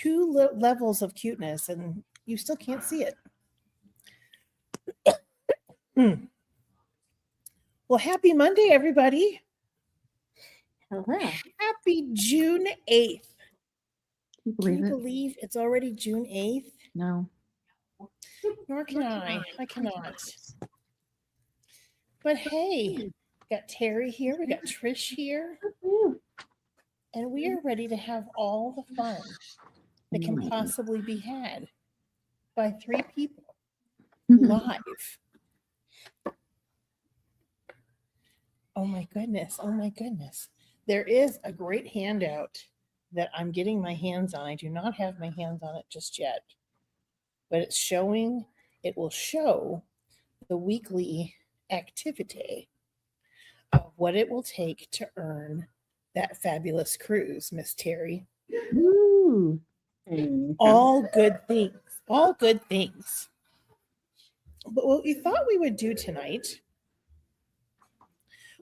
two levels of cuteness, and you still can't see it. Well, happy Monday, everybody. Hello. Happy June 8th. Can you Can believe you it? believe it's already June 8th? No. Nor can I. I cannot. But hey, we got Terry here. We got Trish here. And we are ready to have all the fun that can possibly be had by three people live. Oh my goodness. Oh my goodness. There is a great handout that I'm getting my hands on. I do not have my hands on it just yet, but it's showing, it will show the weekly activity of what it will take to earn that fabulous cruise, Miss Terry. Ooh. All good things. All good things. But what we thought we would do tonight,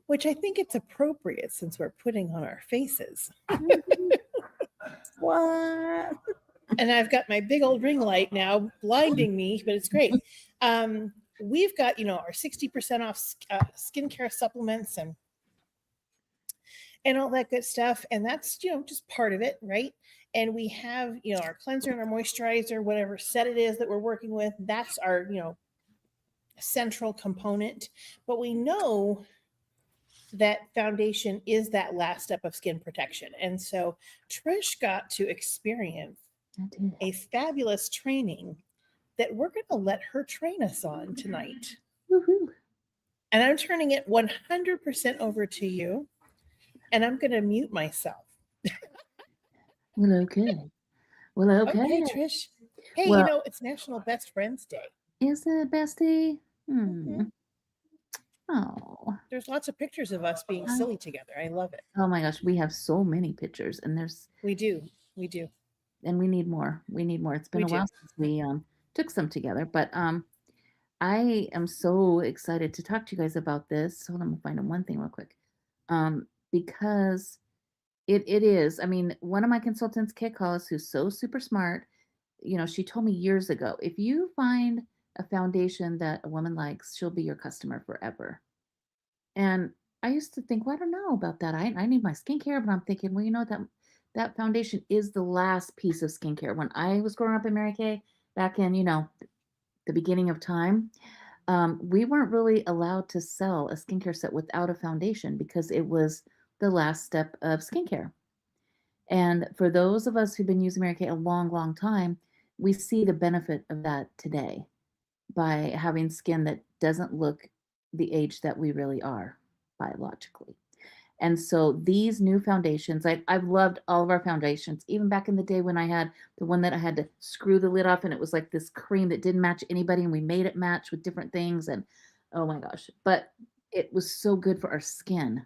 which I think it's appropriate since we're putting on our faces. What? And I've got my big old ring light now blinding me, but it's great. We've got, our 60% off skincare supplements and all that good stuff. And that's, just part of it, right? And we have, our cleanser and our moisturizer, whatever set it is that we're working with. That's our, central component. But we know that foundation is that last step of skin protection. And so Trish got to experience a fabulous training that we're going to let her train us on tonight. Woohoo. And I'm turning it 100% over to you. And I'm going to mute myself. Well, okay. Well, okay. Okay, Trish. Hey, Well, it's National Best Friends Day. is it, bestie? Mm-hmm. Oh. There's lots of pictures of us being silly together. I love it. Oh my gosh, we have so many pictures, and We do. And we need more. It's been a while since we took some together, but I am so excited to talk to you guys about this. Hold on, I'm finding one thing real quick. Because it is, I mean, one of my consultants, Kit Collis, who's so super smart, she told me years ago, if you find a foundation that a woman likes, she'll be your customer forever. And I used to think, well, I don't know about that. I need my skincare, but I'm thinking, well, that foundation is the last piece of skincare. When I was growing up in Mary Kay, back in, the beginning of time, we weren't really allowed to sell a skincare set without a foundation because it was the last step of skincare. And for those of us who've been using Mary Kay a long, long time, we see the benefit of that today by having skin that doesn't look the age that we really are biologically. And so these new foundations, I've loved all of our foundations, even back in the day when I had the one that I had to screw the lid off and it was like this cream that didn't match anybody and we made it match with different things. And oh my gosh, but it was so good for our skin.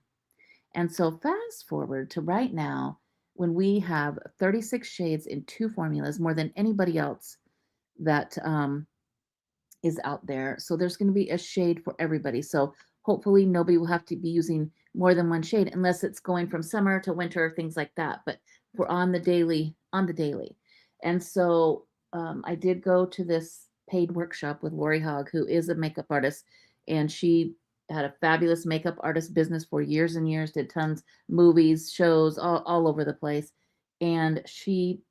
And so fast forward to right now, when we have 36 shades in 2 formulas, more than anybody else that is out there. So there's going to be a shade for everybody. So hopefully nobody will have to be using more than one shade unless it's going from summer to winter, things like that. But we're on the daily. And so I did go to this paid workshop with Lori Hogg, who is a makeup artist, and she had a fabulous makeup artist business for years and years, did tons movies, shows all over the place. And she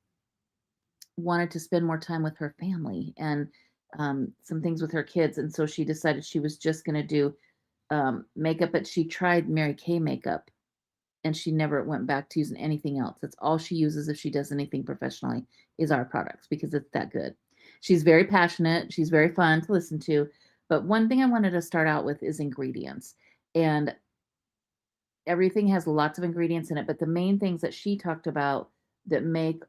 wanted to spend more time with her family and some things with her kids. And so she decided she was just going to do makeup, but she tried Mary Kay makeup and she never went back to using anything else. That's all she uses if she does anything professionally is our products because it's that good. She's very passionate. She's very fun to listen to. But one thing I wanted to start out with is ingredients. And everything has lots of ingredients in it, but the main things that she talked about that make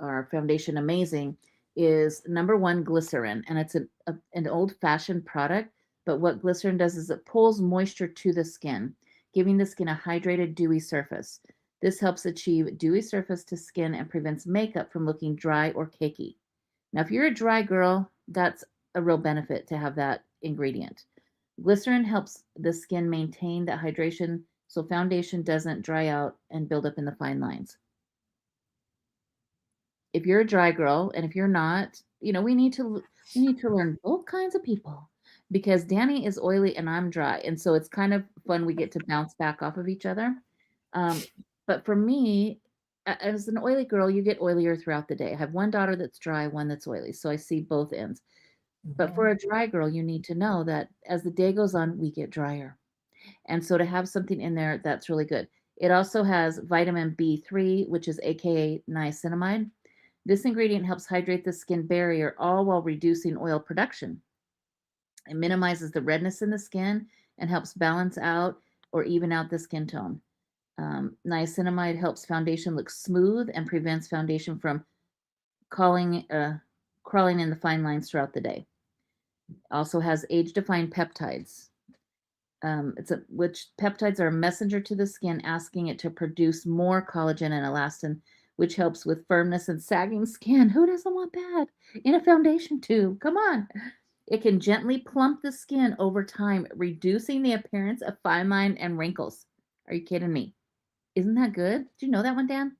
our foundation amazing is number one, glycerin. And it's an old-fashioned product, but what glycerin does is it pulls moisture to the skin, giving the skin a hydrated, dewy surface. This helps achieve dewy surface to skin and prevents makeup from looking dry or cakey. Now, if you're a dry girl, that's a real benefit to have that ingredient. Glycerin helps the skin maintain that hydration so foundation doesn't dry out and build up in the fine lines. if you're a dry girl, and if you're not, we need to learn both kinds of people, because Danny is oily and I'm dry, and so it's kind of fun. We get to bounce back off of each other. But for me, as an oily girl, you get oilier throughout the day. I have one daughter that's dry, one that's oily, so I see both ends. But for a dry girl, you need to know that as the day goes on, we get drier. And so to have something in there, that's really good. It also has vitamin B3, which is AKA niacinamide. This ingredient helps hydrate the skin barrier, all while reducing oil production. It minimizes the redness in the skin and helps balance out or even out the skin tone. Niacinamide helps foundation look smooth and prevents foundation from crawling in the fine lines throughout the day. Also has age-defying peptides. Which peptides are a messenger to the skin, asking it to produce more collagen and elastin, which helps with firmness and sagging skin. Who doesn't want that in a foundation tube? Come on. It can gently plump the skin over time, reducing the appearance of fine line and wrinkles. Are you kidding me? Isn't that good? Did you know that one, Dan?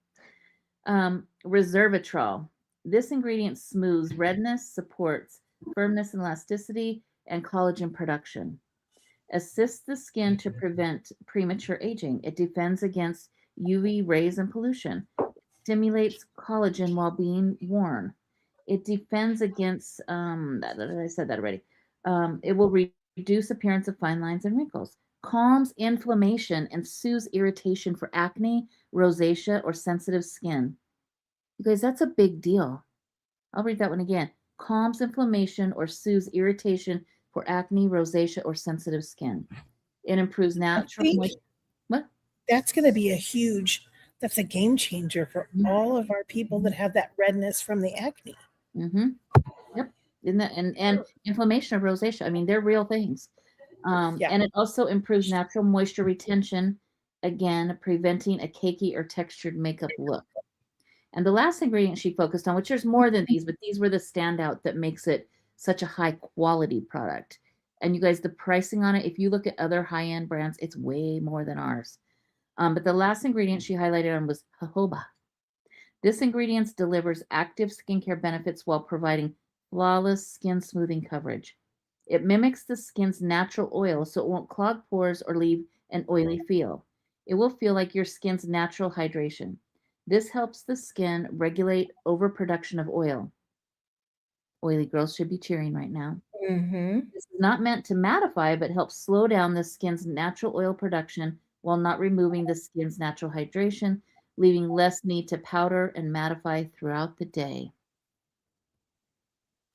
Resveratrol. This ingredient smooths redness, supports firmness and elasticity, and collagen production. Assists the skin to prevent premature aging. It defends against UV rays and pollution. Stimulates collagen while being worn. It defends against, I said that already. It will reduce appearance of fine lines and wrinkles. Calms inflammation and soothes irritation for acne, rosacea, or sensitive skin. You guys, that's a big deal. I'll read that one again. Calms inflammation or soothes irritation for acne, rosacea, or sensitive skin. It improves natural moisture. What? That's going to be that's a game changer for all of our people that have that redness from the acne. Mm-hmm. Yep. And inflammation of rosacea. I mean, they're real things. And it also improves natural moisture retention, again, preventing a cakey or textured makeup look. And the last ingredient she focused on, which there's more than these, but these were the standout that makes it such a high quality product. And you guys, the pricing on it, if you look at other high-end brands, it's way more than ours. But the last ingredient she highlighted on was jojoba. This ingredient delivers active skincare benefits while providing flawless skin smoothing coverage. It mimics the skin's natural oil, so it won't clog pores or leave an oily feel. It will feel like your skin's natural hydration. This helps the skin regulate overproduction of oil. Oily girls should be cheering right now. Mm-hmm. This is not meant to mattify, but helps slow down the skin's natural oil production while not removing the skin's natural hydration, leaving less need to powder and mattify throughout the day.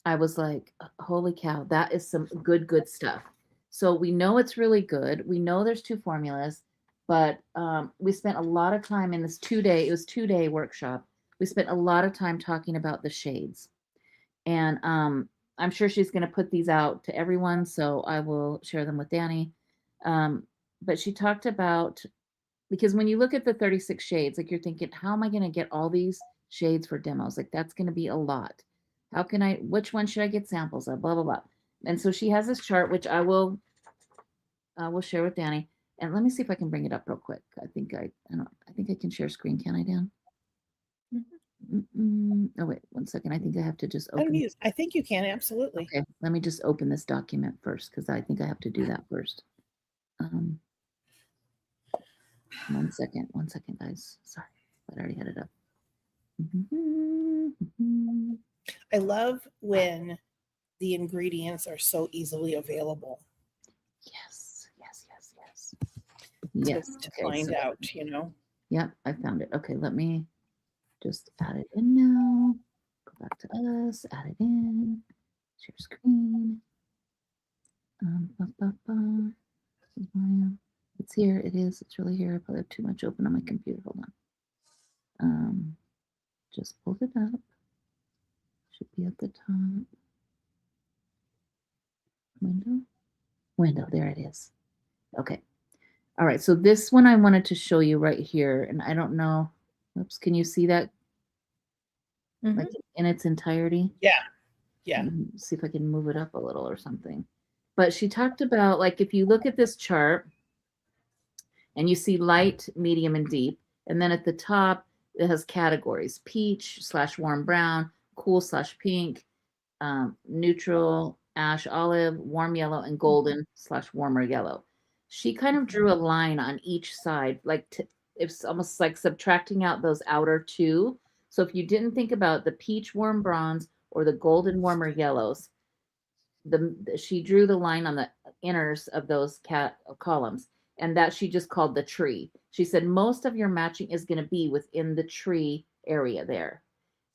I was like, holy cow, that is some good stuff. So we know it's really good. We know there's 2 formulas, but we spent a lot of time in this 2-day workshop. We spent a lot of time talking about the shades. And I'm sure she's going to put these out to everyone, so I will share them with Danny. But she talked about, because when you look at the 36 shades, like you're thinking, how am I going to get all these shades for demos? Like that's going to be a lot. Which one should I get samples of? Blah, blah, blah. And so she has this chart, which I will share with Danny. And let me see if I can bring it up real quick. I think I can share screen. Can I, Dan? Oh, wait, 1 second. I think I have to just open. I think you can, absolutely. Okay, let me just open this document first, because I think I have to do that first. 1 second, guys. Sorry, but I already had it up. I love when the ingredients are so easily available. Yes. To find out, Yep, I found it. Okay, let me just add it in now. Go back to us, add it in, share screen. It's here, it is, it's really here. I probably have too much open on my computer. Hold on. Just pulled it up. Should be at the top. Window, there it is. Okay. All right, so this one I wanted to show you right here, and I don't know. Oops, can you see that? Like in its entirety? Yeah. See if I can move it up a little or something. But she talked about, like, if you look at this chart and you see light, medium, and deep, and then at the top it has categories: peach / warm brown, cool / pink, neutral, ash olive, warm yellow, and golden / warmer yellow. She kind of drew a line on each side, like it's almost like subtracting out those outer two. So if you didn't think about the peach warm bronze or the golden warmer yellows, she drew the line on the inners of those columns, and that she just called the tree. She said most of your matching is going to be within the tree area there.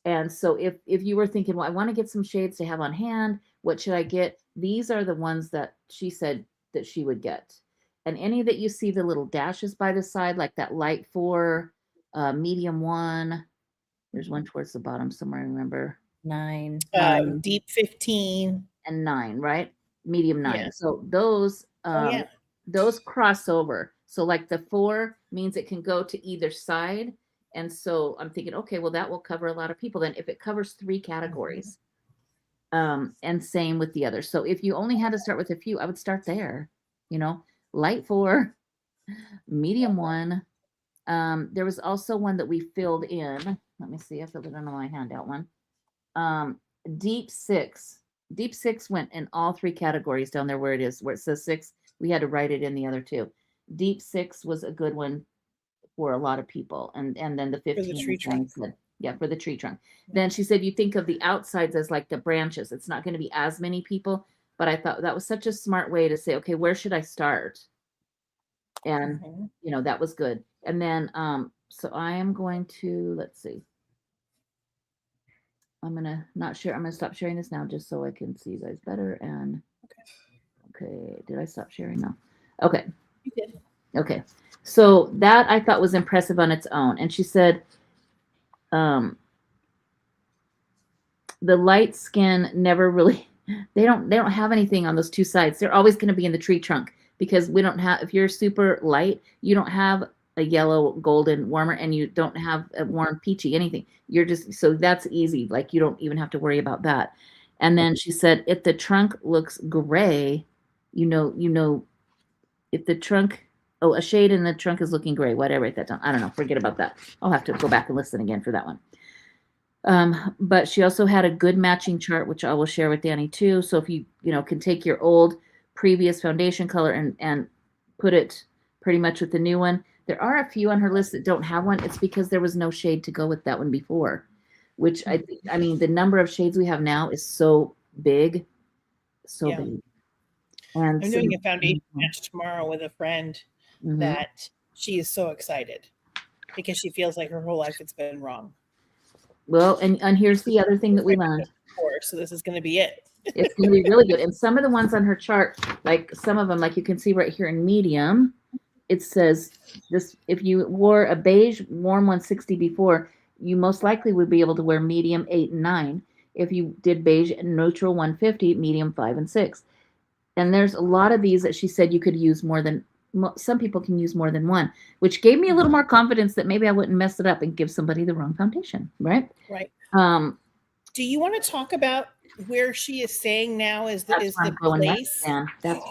And so if you were thinking, well, I want to get some shades to have on hand, what should I get? These are the ones that she said that she would get. And any that you see the little dashes by the side, like that light 4, medium 1, there's one towards the bottom somewhere, I remember. 9. Deep 15. And 9, right? Medium 9. Yeah. So those Yeah. those cross over. So like the 4 means it can go to either side. And so I'm thinking, okay, well, that will cover a lot of people then if it covers 3 categories. And same with the others. So if you only had to start with a few, I would start there, light 4, medium 1. There was also one that we filled in. Let me see. I filled it in on my handout one. Deep 6. Deep 6 went in all 3 categories down there where it says 6. We had to write it in the other 2. Deep 6 was a good one for a lot of people. And then the 15 For the tree trunk. For the tree trunk. Then she said, you think of the outsides as like the branches. It's not going to be as many people, but I thought that was such a smart way to say, okay, where should I start? And, that was good. And then, so I am going to, let's see. I'm going to stop sharing this now just so I can see you guys better. And okay. Did I stop sharing now? Okay. You did. Okay. So that I thought was impressive on its own. And she said, the light skin never really, they don't have anything on those 2 sides. They're always going to be in the tree trunk because we don't have, if you're super light, you don't have a yellow, golden warmer, and you don't have a warm peachy, anything. You're just, so that's easy. Like you don't even have to worry about that. And then she said, if the trunk looks gray, if the trunk, a shade in the trunk is looking gray, whatever at that time. I don't know. Forget about that. I'll have to go back and listen again for that one. But she also had a good matching chart, which I will share with Danny too. So if you can take your old previous foundation color and put it pretty much with the new one. There are a few on her list that don't have one. It's because there was no shade to go with that one before, which I mean, the number of shades we have now is so big, big. And I'm doing a foundation match tomorrow with a friend that she is so excited because she feels like her whole life it's been wrong. Well, and here's the other thing that we learned. So this is going to be it. It's going to be really good. And some of the ones on her chart, like some of them, like you can see right here in medium, it says this: if you wore a beige warm 160 before, you most likely would be able to wear medium 8 and 9. If you did beige and neutral 150, medium 5 and 6. And there's a lot of these that she said you could use more than, some people can use more than one, which gave me a little more confidence that maybe I wouldn't mess it up and give somebody the wrong foundation, right? Right. Do you want to talk about where she is saying now is the place? That's where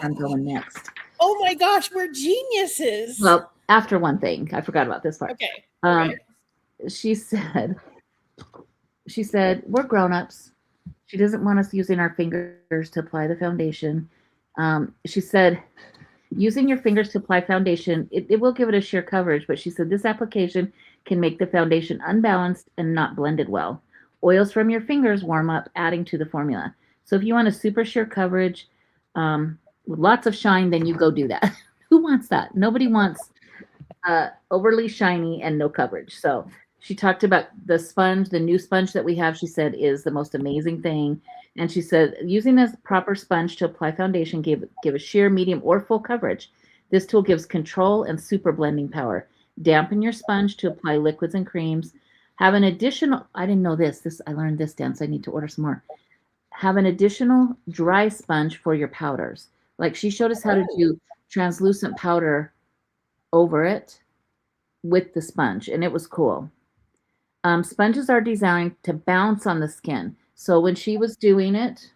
I'm going next. Oh my gosh, we're geniuses. Well, after one thing, I forgot about this part. Okay. Right. She said, we're grown-ups. She doesn't want us using our fingers to apply the foundation. She said, using your fingers to apply foundation, it will give it a sheer coverage, but she said this application can make the foundation unbalanced and not blended well. Oils from your fingers warm up, adding to the formula. So if you want a super sheer coverage with lots of shine, then you go do that. Who wants that? Nobody wants overly shiny and no coverage. So she talked about the sponge, the new sponge that we have, she said is the most amazing thing. And she said, using this proper sponge to apply foundation, give a sheer, medium, or full coverage. This tool gives control and super blending power. Dampen your sponge to apply liquids and creams. Have an additional, I didn't know this, I learned this, Dan, so I need to order some more. Have an additional dry sponge for your powders. Like she showed us how to do translucent powder over it with the sponge, and it was cool. Sponges are designed to bounce on the skin. So when she was doing it,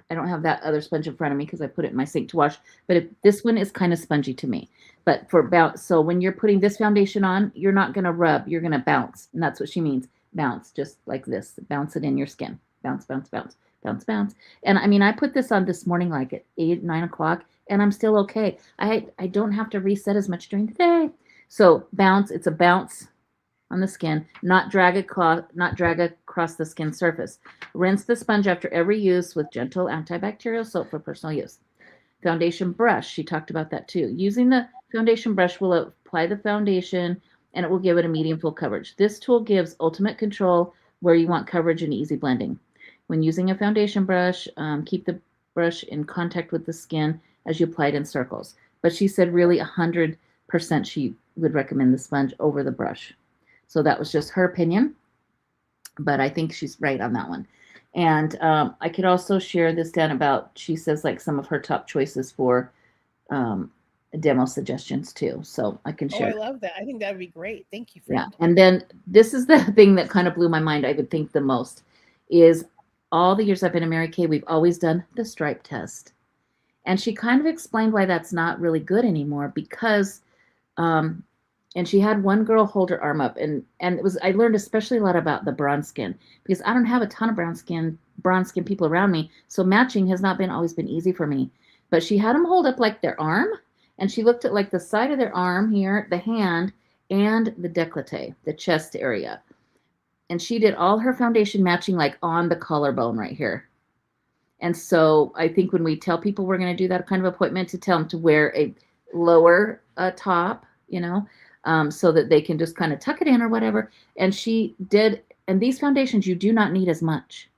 I don't have that other sponge in front of me because I put it in my sink to wash. But if this one is kind of spongy to me. But for bounce, so when you're putting this foundation on, you're not going to rub, you're going to bounce. And that's what she means. Bounce, just like this. Bounce it in your skin. Bounce, bounce, bounce, bounce, bounce. And I mean, I put this on this morning like at 8, 9 o'clock, and I'm still okay. I don't have to reset as much during the day. So bounce, it's a bounce on the skin, not drag across the skin surface. Rinse the sponge after every use with gentle antibacterial soap for personal use. Foundation brush, she talked about that too. Using the foundation brush will apply the foundation and it will give it a medium full coverage. This tool gives ultimate control where you want coverage and easy blending. When using a foundation brush, keep the brush in contact with the skin as you apply it in circles. But she said really 100% she would recommend the sponge over the brush. So that was just her opinion, but I think she's right on that one. And I could also share this down about, she says like some of her top choices for demo suggestions too. So I can share. Oh, I love that. I think that would be great. Thank you, friend. Yeah. And then this is the thing that kind of blew my mind, I would think the most, is all the years I've been in Mary Kay, we've always done the stripe test. And she kind of explained why that's not really good anymore because and she had one girl hold her arm up, and it was, I learned especially a lot about the bronze skin because I don't have a ton of bronze skin people around me, so matching has not always been easy for me. But she had them hold up like their arm, and she looked at like the side of their arm here, the hand, and the décolleté, the chest area, and she did all her foundation matching like on the collarbone right here. And so I think when we tell people we're going to do that kind of appointment, to tell them to wear a lower top, you know, so that they can just kind of tuck it in or whatever. And she did, and these foundations, you do not need as much.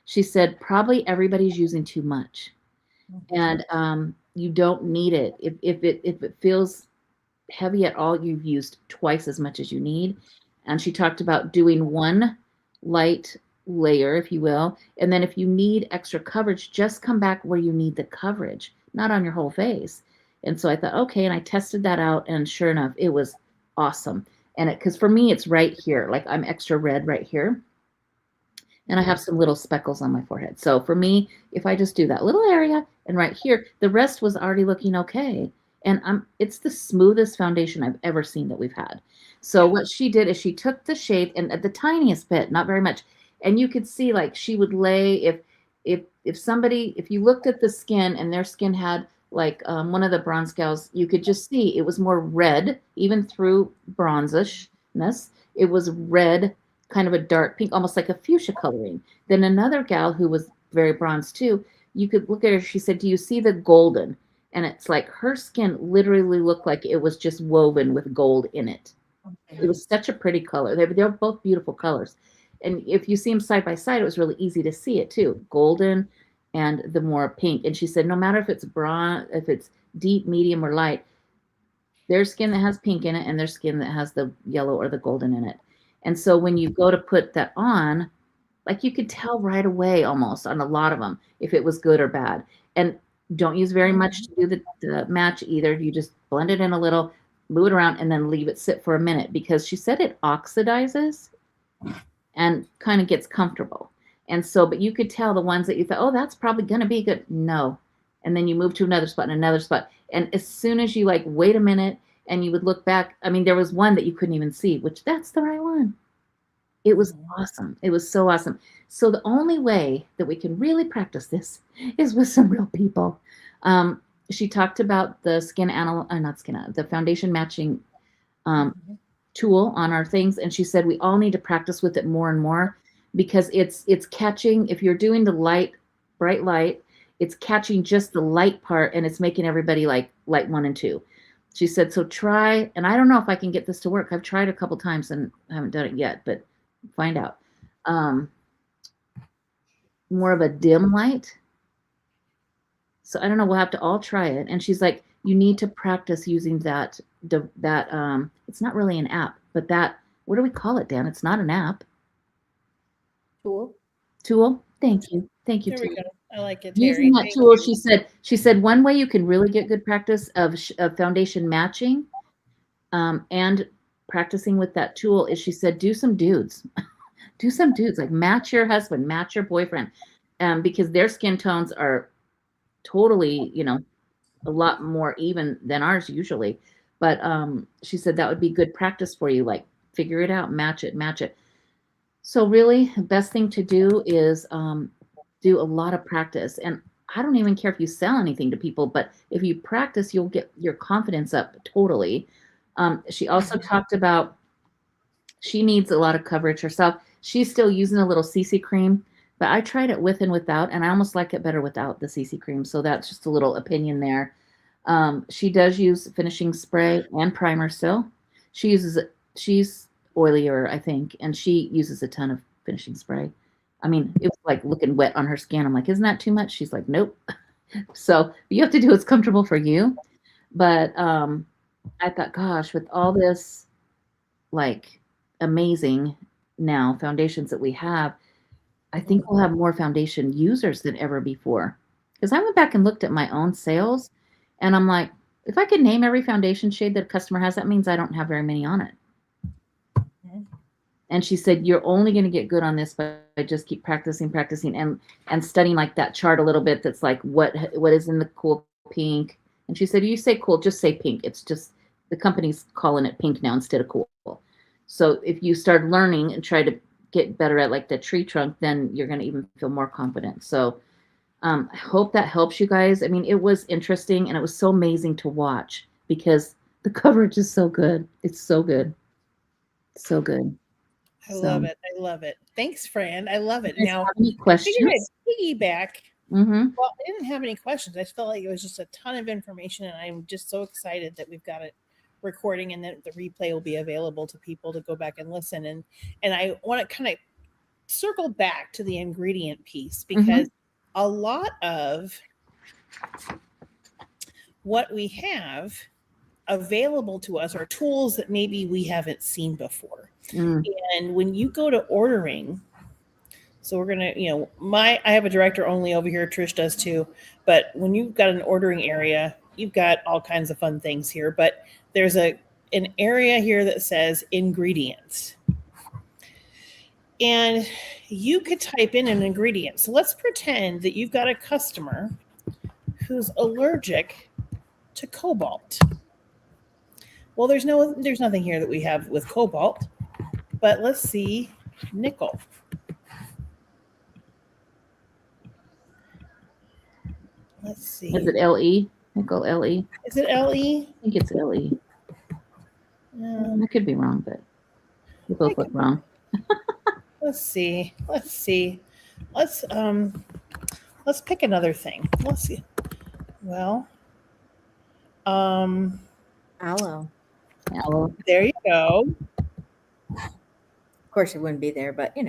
She said, probably everybody's using too much. And you don't need it. If it feels heavy at all, you've used twice as much as you need. And she talked about doing one light layer, if you will. And then if you need extra coverage, just come back where you need the coverage, not on your whole face. And so I thought, okay. And I tested that out, and sure enough, it was awesome. And because for me, it's right here, like I'm extra red right here. And I have some little speckles on my forehead. So for me, if I just do that little area and right here, the rest was already looking okay. And it's the smoothest foundation I've ever seen that we've had. So what she did is she took the shade and at the tiniest bit, not very much. And you could see like she would lay, if you looked at the skin and their skin had like one of the bronze gals, you could just see it was more red, even through bronzishness. It was red, kind of a dark pink, almost like a fuchsia coloring. Then another gal who was very bronze too, you could look at her, she said, do you see the golden? And it's like her skin literally looked like it was just woven with gold in it. It was such a pretty color. They're both beautiful colors. And if you see them side by side, it was really easy to see it too. Golden and the more pink. And she said, no matter if it's bronze, if it's deep, medium, or light, there's skin that has pink in it and there's skin that has the yellow or the golden in it. And so when you go to put that on, like you could tell right away almost on a lot of them if it was good or bad. And don't use very much to do the match either. You just blend it in a little, move it around, and then leave it sit for a minute, because she said it oxidizes and kind of gets comfortable. And so, but you could tell the ones that you thought, oh, that's probably going to be good. No. And then you move to another spot and another spot. And as soon as you like, wait a minute, and you would look back, I mean, there was one that you couldn't even see, which that's the right one. It was awesome. It was so awesome. So the only way that we can really practice this is with some real people. She talked about the the foundation matching tool on our things. And she said, we all need to practice with it more and more, because it's catching, if you're doing the light, bright light, it's catching just the light part and it's making everybody like light 1 and 2. She said, so try, and I don't know if I can get this to work. I've tried a couple times and I haven't done it yet, but find out. More of a dim light. So I don't know, we'll have to all try it. And she's like, you need to practice using that it's not really an app, but that, what do we call it, Dan? It's not an app. Tool. Thank you. Thank you. There we go. I like it. Using that tool, she said one way you can really get good practice of foundation matching and practicing with that tool is, she said, do some dudes. Do some dudes, like match your husband, match your boyfriend. because their skin tones are totally, a lot more even than ours usually. But she said that would be good practice for you, like figure it out, match it, match it. So really, the best thing to do is do a lot of practice. And I don't even care if you sell anything to people, but if you practice, you'll get your confidence up totally. She also talked about she needs a lot of coverage herself. She's still using a little CC cream, but I tried it with and without, and I almost like it better without the CC cream. So that's just a little opinion there. She does use finishing spray and primer still. She's oilier, I think, and she uses a ton of finishing spray. I mean, it was like looking wet on her skin. I'm like, isn't that too much? She's like, nope. So you have to do what's comfortable for you. But I thought, gosh, with all this like amazing now foundations that we have, I think we'll have more foundation users than ever before. Because I went back and looked at my own sales, and I'm like, if I could name every foundation shade that a customer has, that means I don't have very many on it. And she said, you're only going to get good on this by just keep practicing and studying like that chart a little bit. That's like what is in the cool pink. And she said, you say cool, just say pink. It's just the company's calling it pink now instead of cool. So if you start learning and try to get better at like the tree trunk, then you're going to even feel more confident. So I hope that helps you guys. I mean, it was interesting and it was so amazing to watch because the coverage is so good. It's so good. So good. I love it. I love it. Thanks, Fran. I love it. Now, any questions? Piggyback. Mm-hmm. Well, I didn't have any questions. I felt like it was just a ton of information, and I'm just so excited that we've got it recording and that the replay will be available to people to go back and listen. And I want to kind of circle back to the ingredient piece because a lot of what we have available to us are tools that maybe we haven't seen before. And when you go to ordering, so we're going to, I have a director only over here. Trish does too. But when you've got an ordering area, you've got all kinds of fun things here. But there's an area here that says ingredients. And you could type in an ingredient. So let's pretend that you've got a customer who's allergic to cobalt. Well, there's nothing here that we have with cobalt, but let's see nickel. Let's see. Is it LE? Nickel LE? Is it LE? I think it's LE. I could be wrong, but we both look wrong. Let's see. Let's pick another thing. Let's see. Well, aloe. There you go. Of course, it wouldn't be there, but it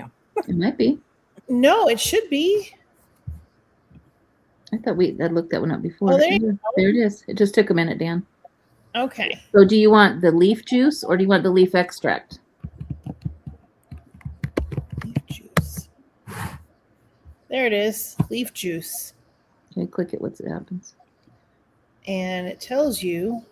might be. No, it should be. I thought I looked that one up before. Oh, there it is. It just took a minute, Dan. Okay. So do you want the leaf juice or do you want the leaf extract? Leaf juice. There it is. Leaf juice. Okay, click it. What happens? And it tells you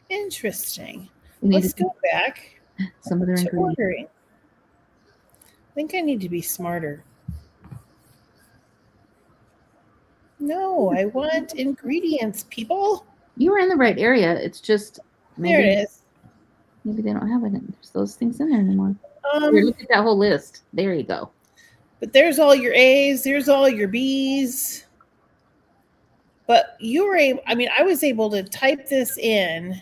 Interesting. Let's go back some other to ingredients. ordering. I think I need to be smarter. No, I want ingredients, people. You were in the right area. It's just there it is. Maybe they don't have it. There's those things in there anymore. Here, look at that whole list. There you go. But there's all your A's. There's all your B's. But you were able. I mean, I was able to type this in,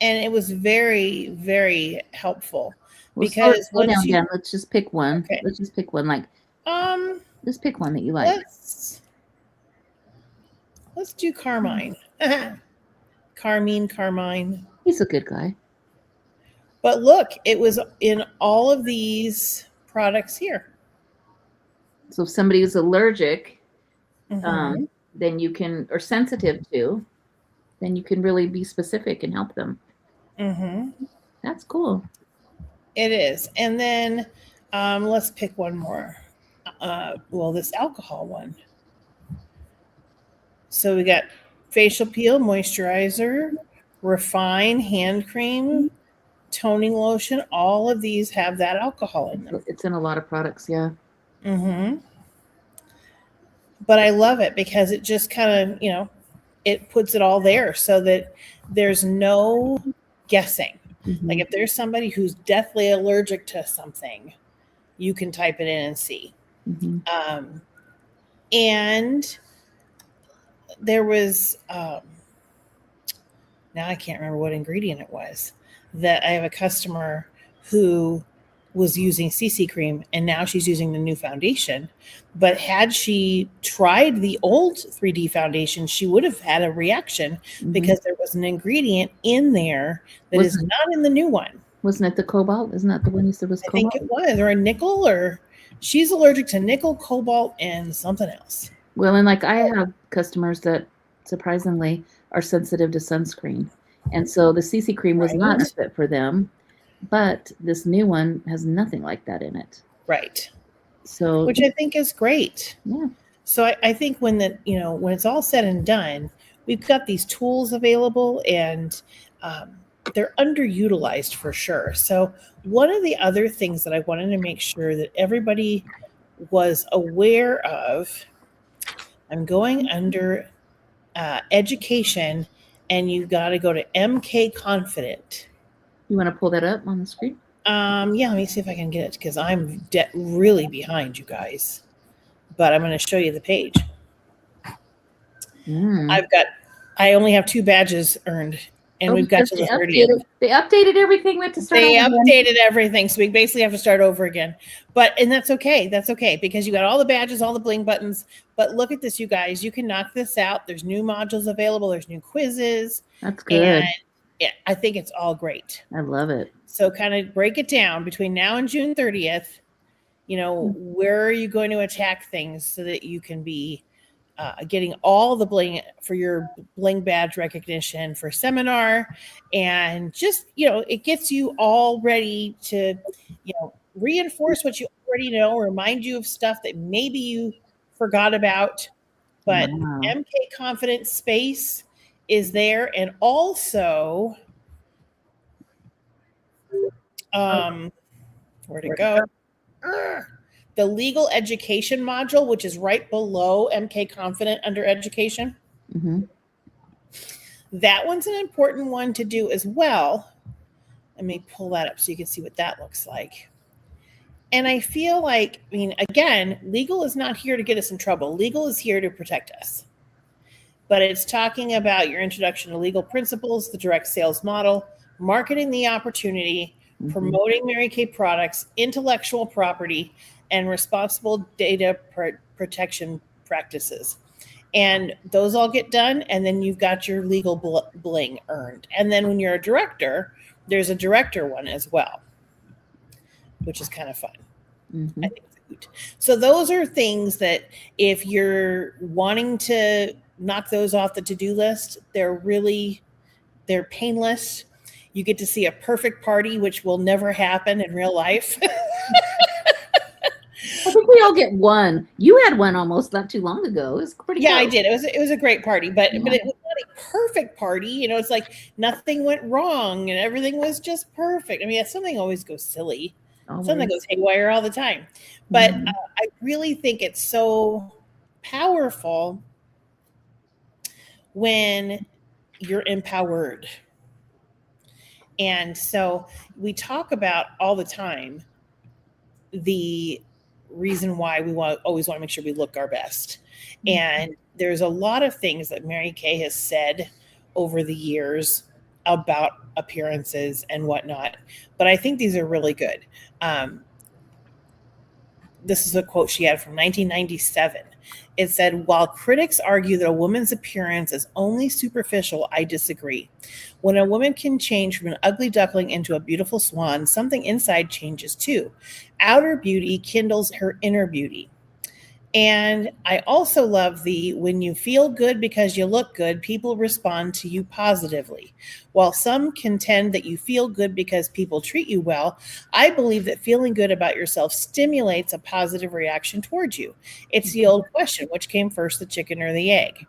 and it was very, very helpful. Because slow down, Dan. Let's just pick one. Okay. Let's just pick one. Like, just pick one that you like. Let's do Carmine. Carmine. He's a good guy. But look, it was in all of these products here. So if somebody is allergic, then you can, or sensitive to, then you can really be specific and help them. That's cool. It is. And then let's pick one more. Well, this alcohol one. So we got facial peel, moisturizer, refine, hand cream, toning lotion. All of these have that alcohol in them. It's in a lot of products, yeah. Mm-hmm. But I love it because it just kind of, it puts it all there so that there's no guessing. Mhm. Like if there's somebody who's deathly allergic to something, you can type it in and see. Mhm. And there was, now I can't remember what ingredient it was, that I have a customer who was using CC cream and now she's using the new foundation. But had she tried the old 3D foundation, she would have had a reaction Mhm. because there was an ingredient in there that is not in the new one. Wasn't it the cobalt? Isn't that the one you said was I cobalt? think it was, or a nickel, or she's allergic to nickel, cobalt, and something else. Well, and like I have customers that surprisingly are sensitive to sunscreen. And so the CC cream was not a Right. fit for them, but this new one has nothing like that in it. Right. So Which I think is great. yeah. So I think when when it's all said and done, we've got these tools available and they're underutilized for sure. So one of the other things that I wanted to make sure that everybody was aware of, I'm going under education, and you've got to go to MK Confident. You want to pull that up on the screen? Yeah, let me see if I can get it because I'm really behind you guys. But I'm going to show you the page. I only have 2 badges earned, and we've got to the 30th. They updated everything. We have to start. They updated everything, so we basically have to start over again. And that's okay. That's okay because you got all the badges, all the bling buttons. But look at this, you guys. You can knock this out. There's new modules available. There's new quizzes. That's good. And yeah, I think it's all great. I love it. So kind of break it down between now and June 30th. Where are you going to attack things so that you can be getting all the bling for your bling badge recognition for seminar, and just it gets you all ready to reinforce what you already know, remind you of stuff that maybe you forgot about. But Wow. MK Confident Space is there, and also where'd it go? The legal education module, which is right below MK Confident under education. Mm-hmm. That one's an important one to do as well. Let me pull that up so you can see what that looks like. And I feel like, again, legal is not here to get us in trouble. Legal is here to protect us. But it's talking about your introduction to legal principles, the direct sales model, marketing the opportunity, mm-hmm. promoting Mary Kay products, intellectual property, and responsible data protection practices. And those all get done, and then you've got your legal bling earned. And then when you're a director, there's a director one as well, which is kind of fun. Mm-hmm. I think it's good. So those are things that if you're wanting to knock those off the to-do list, they're painless. You get to see a perfect party, which will never happen in real life. I think we all get one. You had one almost not too long ago. It was pretty. Yeah, close. I did. It was a great party, but it was not a perfect party. It's like nothing went wrong and everything was just perfect. Something always goes silly. Always. Something goes haywire all the time. But I really think it's so powerful when you're empowered. And so we talk about all the time the reason why we always want to make sure we look our best. And there's a lot of things that Mary Kay has said over the years about appearances and whatnot, but I think these are really good. This is a quote she had from 1997. It said, "While critics argue that a woman's appearance is only superficial, I disagree. When a woman can change from an ugly duckling into a beautiful swan, something inside changes too. Outer beauty kindles her inner beauty." And I also love when you feel good because you look good, people respond to you positively. While some contend that you feel good because people treat you well, I believe that feeling good about yourself stimulates a positive reaction towards you. It's the old question, which came first, the chicken or the egg?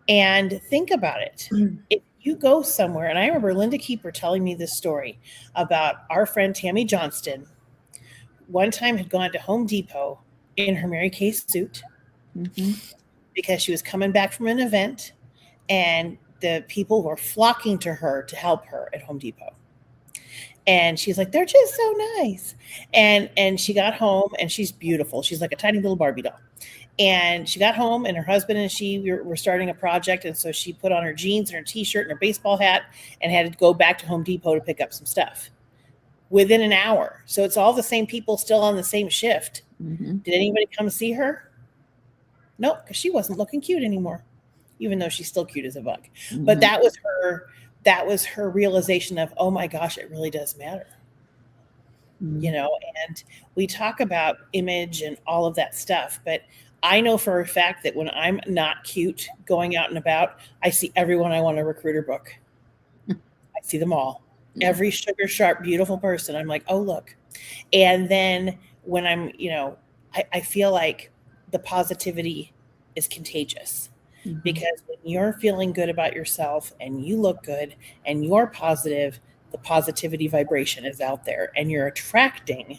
And think about it. If you go somewhere, and I remember Linda Keeper telling me this story about our friend Tammy Johnston, one time had gone to Home Depot in her Mary Kay suit because she was coming back from an event and the people were flocking to her to help her at Home Depot. And she's like, they're just so nice. And she got home and she's beautiful. She's like a tiny little Barbie doll. And she got home and her husband and she were starting a project. And so she put on her jeans and her t-shirt and her baseball hat and had to go back to Home Depot to pick up some stuff within an hour. So it's all the same people still on the same shift. Did anybody come see her? Nope, because she wasn't looking cute anymore, even though she's still cute as a bug. But that was her realization of, oh my gosh, it really does matter. You know, and we talk about image and all of that stuff, but I know for a fact that when I'm not cute going out and about, I see everyone I want to recruit or book. I see them all. Every sugar sharp, beautiful person. I'm like, oh, look. And then when I'm, you know, I feel like the positivity is contagious because when you're feeling good about yourself and you look good and you're positive, the positivity vibration is out there and you're attracting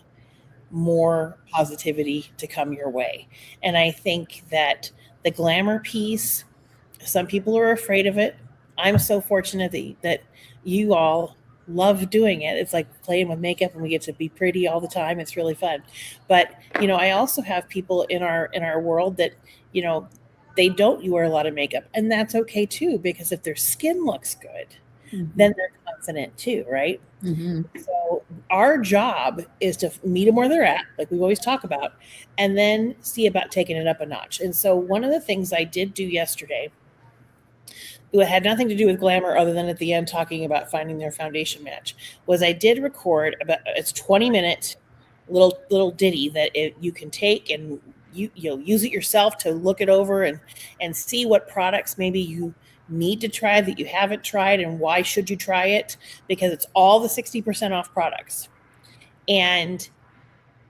more positivity to come your way. And I think that the glamour piece, some people are afraid of it. I'm so fortunate that you all love doing it. It's like playing with makeup and we get to be pretty all the time. It's really fun. But, you know, I also have people in our world that, you know, they don't wear a lot of makeup, and that's okay too, because if their skin looks good, then they're confident too, right? So our job is to meet them where they're at, like we always talk about, and then see about taking it up a notch. And so one of the things I did do yesterday, it had nothing to do with glamour other than at the end talking about finding their foundation match, was I did record about, it's 20-minute little ditty that you can take and you'll use it yourself to look it over and see what products maybe you need to try that you haven't tried and why should you try it, because it's all the 60% off products. And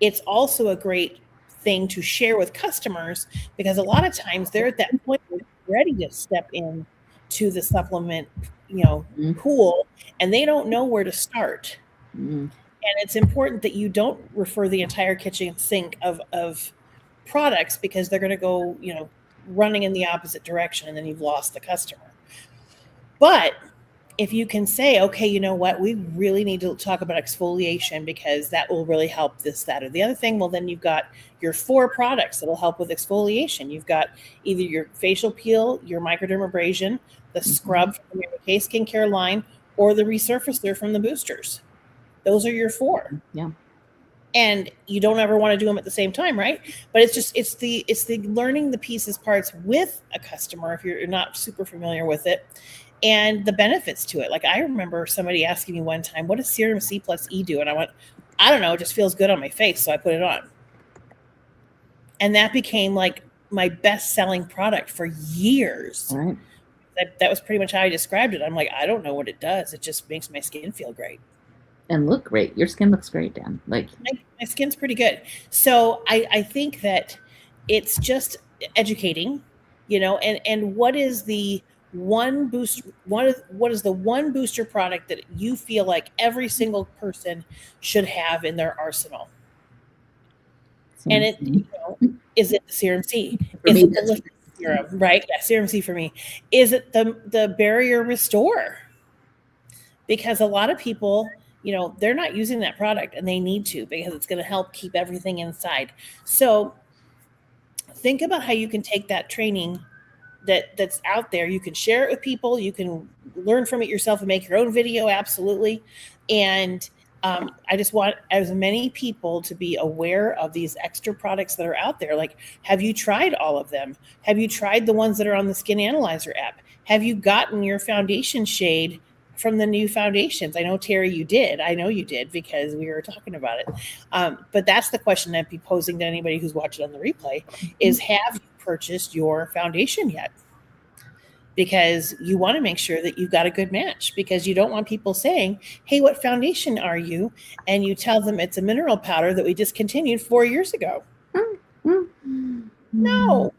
it's also a great thing to share with customers because a lot of times they're at that point where they're ready to step in to the supplement, you know, pool, and they don't know where to start. And it's important that you don't refer the entire kitchen sink of products because they're going to go, you know, running in the opposite direction and then you've lost the customer. But if you can say, okay, you know what, we really need to talk about exfoliation because that will really help this, that, or the other thing. Well, then you've got your 4 products that'll help with exfoliation. You've got either your facial peel, your microdermabrasion, the scrub from the Mary Kay skincare line, or the resurfacer from the boosters. Those are your 4. Yeah. And you don't ever want to do them at the same time, right? But it's the learning the pieces parts with a customer if you're not super familiar with it, and the benefits to it. Like I remember somebody asking me one time, what does Serum C plus E do? And I went, I don't know, it just feels good on my face, so I put it on. And that became like my best-selling product for years. Right. That was pretty much how I described it. I'm like, I don't know what it does. It just makes my skin feel great. And look great. Your skin looks great, Dan. Like my skin's pretty good. So I think that it's just educating, you know, and what is the one booster, what is the one booster product that you feel like every single person should have in their arsenal? And it, you know, is it the Serum C? Is it the liquid serum, right? Yeah, Serum C for me. Is it the Barrier Restore? Because a lot of people, you know, they're not using that product and they need to because it's going to help keep everything inside. So think about how you can take that training that's out there. You can share it with people. You can learn from it yourself and make your own video. Absolutely. And I just want as many people to be aware of these extra products that are out there. Like, have you tried all of them? Have you tried the ones that are on the Skin Analyzer app? Have you gotten your foundation shade from the new foundations? I know, Terry, you did. I know you did because we were talking about it. But that's the question I'd be posing to anybody who's watching on the replay is, have you purchased your foundation yet? Because you want to make sure that you've got a good match, because you don't want people saying, hey, what foundation are you? And you tell them it's a mineral powder that we discontinued 4 years ago. No,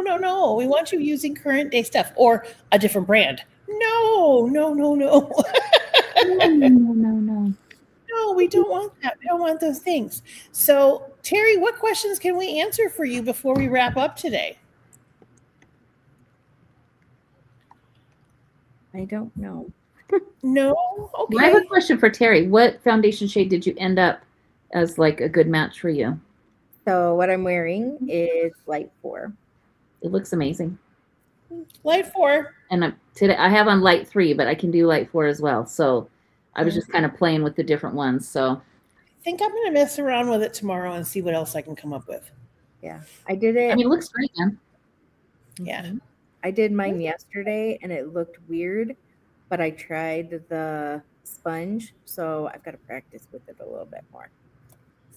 no. We want you using current day stuff or a different brand. No. No, no. No, we don't want that. We don't want those things. So, Terry, what questions can we answer for you before we wrap up today? I don't know. No? Well, I have Okay. a question for Terry. What foundation shade did you end up as like a good match for you? So what I'm wearing is light 4. It looks amazing. Light 4. And today I have on light 3, but I can do light 4 as well. So I was Mm. just kind of playing with the different ones. So I think I'm going to mess around with it tomorrow and see what else I can come up with. Yeah, I did it. I mean, it looks great, man. Yeah. Mhm. I did mine yesterday and it looked weird, but I tried the sponge, so I've got to practice with it a little bit more.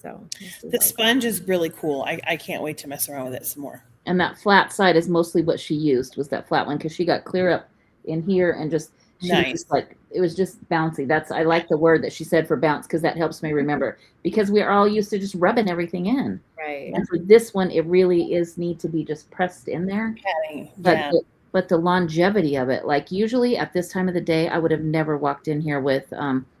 So The sponge is really cool. I can't wait to mess around with it some more. And that flat side is mostly what she used, was that flat one, because she got clear up in here and just she was Nice. just like, it was just bouncy. I like the word that she said for bounce, because that helps me remember, because we are all used to just rubbing everything in. right. And for this one, it really is need to be just pressed in there. Patting. But Yeah. but the longevity of it, like usually at this time of the day, I would have never walked in here with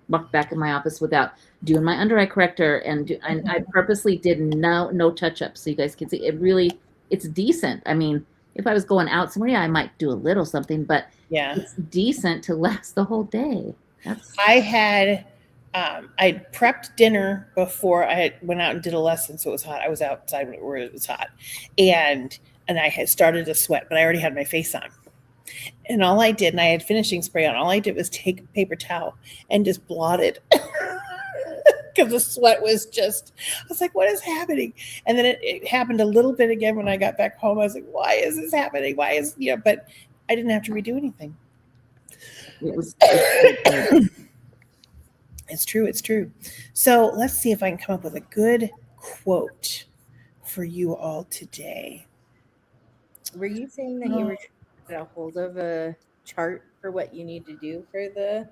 walked back in my office without doing my under eye corrector, and I purposely did no touch ups, so you guys can see it. Really, it's decent. I mean, if I was going out somewhere, yeah, I might do a little something, but Yeah. it's decent to last the whole day. I had I prepped dinner before I went out and did a lesson, so it was hot. I was outside where it was hot, and I had started to sweat, but I already had my face on. And all I did, and I had finishing spray on, all I did was take a paper towel and just blotted because the sweat was just, I was like, what is happening? And then it happened a little bit again when I got back home. I was like, why is this happening? Why is, but I didn't have to redo anything. It was It's true. It's true. So let's see if I can come up with a good quote for you all today. Were you saying that you were trying to get a hold of a chart for what you need to do for the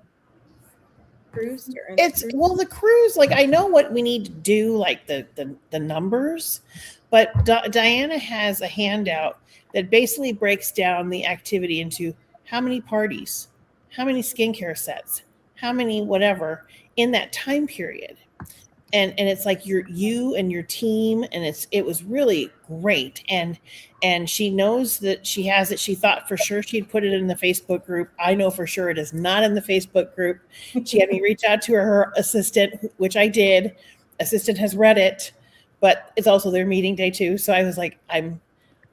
cruise? The cruise, like I know what we need to do, like the numbers, but Diana has a handout that basically breaks down the activity into how many parties, how many skincare sets, how many whatever in that time period. And it's like you and your team, and it was really great. And she knows that she has it. She thought for sure she'd put it in the Facebook group. I know for sure it is not in the Facebook group. She had me reach out to her assistant, which I did. Assistant has read it, but it's also their meeting day too. So I was like, I'm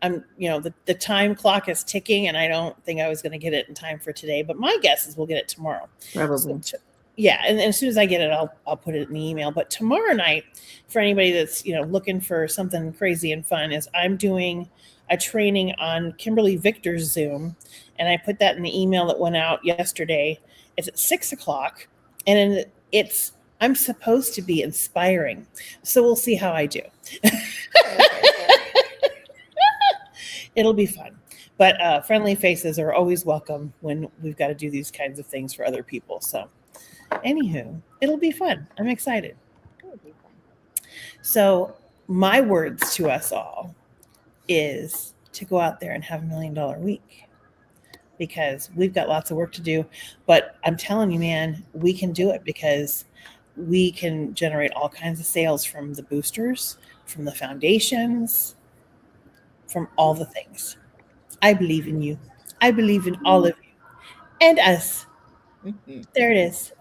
the time clock is ticking, and I don't think I was going to get it in time for today, but my guess is we'll get it tomorrow. probably. So, yeah, and as soon as I get it, I'll put it in the email. But tomorrow night, for anybody that's looking for something crazy and fun, is I'm doing a training on Kimberly Victor's Zoom, and I put that in the email that went out yesterday. It's at 6:00, and I'm supposed to be inspiring, so we'll see how I do. It'll be fun, but friendly faces are always welcome when we've got to do these kinds of things for other people. So. Anywho, it'll be fun. I'm excited. So my words to us all is to go out there and have $1 million week, because we've got lots of work to do. But I'm telling you, man, we can do it, because we can generate all kinds of sales from the boosters, from the foundations, from all the things. I believe in you. I believe in all of you and us. Mm-hmm. There it is.